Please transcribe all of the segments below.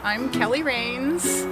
I'm Kelly Raines.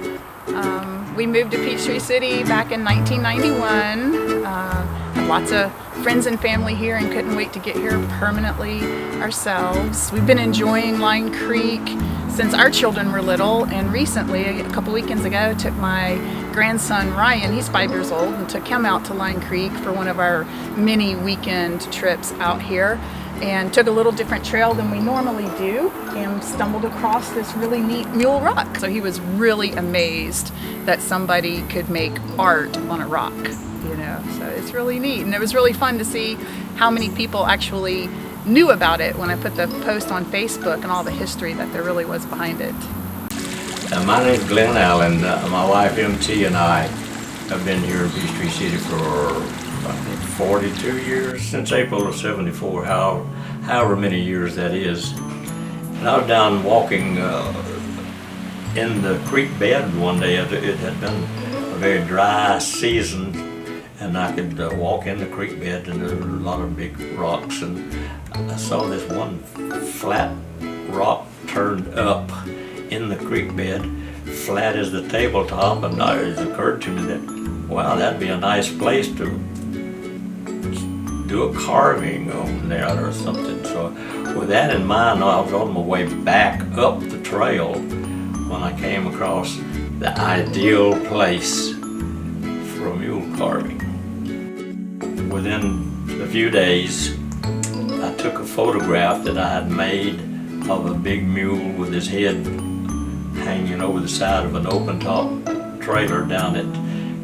We moved to Peachtree City back in 1991. Had lots of friends and family here and couldn't wait to get here permanently ourselves. We've been enjoying Line Creek since our children were little, and recently, a couple weekends ago, took my grandson Ryan, he's 5 years old, and took him out to Line Creek for one of our mini weekend trips out here, and took a little different trail than we normally do and stumbled across this really neat mule rock. So he was really amazed that somebody could make art on a rock, you know, so it's really neat. And it was really fun to see how many people actually knew about it when I put the post on Facebook and all the history that there really was behind it. My name is Glen Allen. My wife MT and I have been here in Peachtree City for I think 42 years, since April of '74, however many years that is. And I was down walking in the creek bed one day. It had been a very dry season, and I could walk in the creek bed, and there were a lot of big rocks, and I saw this one flat rock turned up in the creek bed, flat as the tabletop, and it occurred to me that, wow, that'd be a nice place to do a carving on there or something. So with that in mind, I was on my way back up the trail when I came across the ideal place for mule carving. Within a few days, I took a photograph that I had made of a big mule with his head hanging over the side of an open-top trailer down at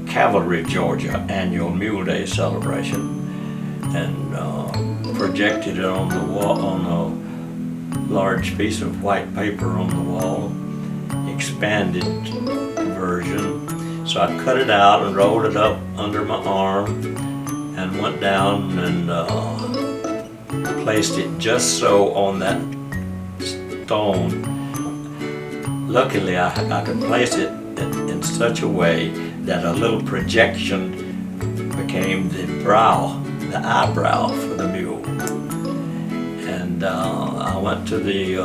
Cavalry, Georgia, annual Mule Day celebration, and projected it on the wall on a large piece of white paper on the wall, expanded version. So I cut it out and rolled it up under my arm and went down and placed it just so on that stone. Luckily, I could place it in such a way that a little projection became the eyebrow for the mule. And I went to the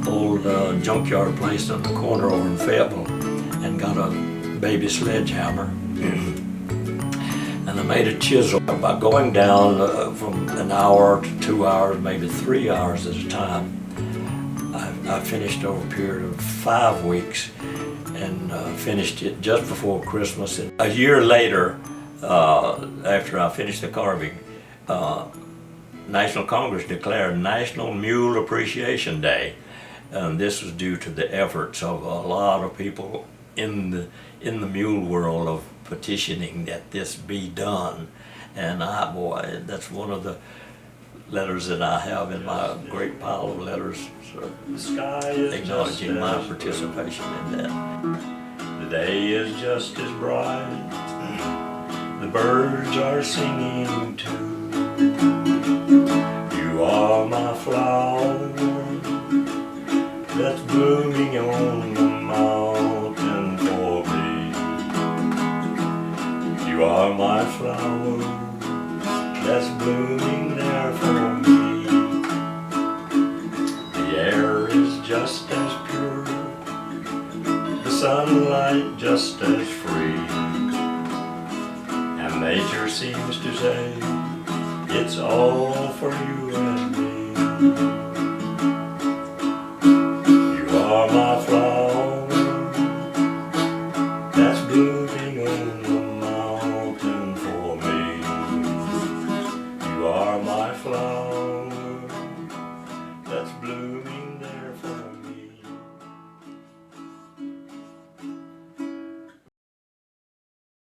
old junkyard place on the corner over in Fayetteville and got a baby sledgehammer. And I made a chisel. By going down from an hour to 2 hours, maybe 3 hours at a time, I finished over a period of 5 weeks, and finished it just before Christmas. And a year later, after I finished the carving, National Congress declared National Mule Appreciation Day. And this was due to the efforts of a lot of people in the mule world of petitioning that this be done. And boy, that's one of the letters that I have in my great pile of letters, so acknowledging my participation in that. The day is just as bright, the birds are singing too. You are my flower that's blooming on the mountain for me. You are my flower that's blooming there for me. The air is just as pure, the sunlight just as free, and nature seems to say it's all for you and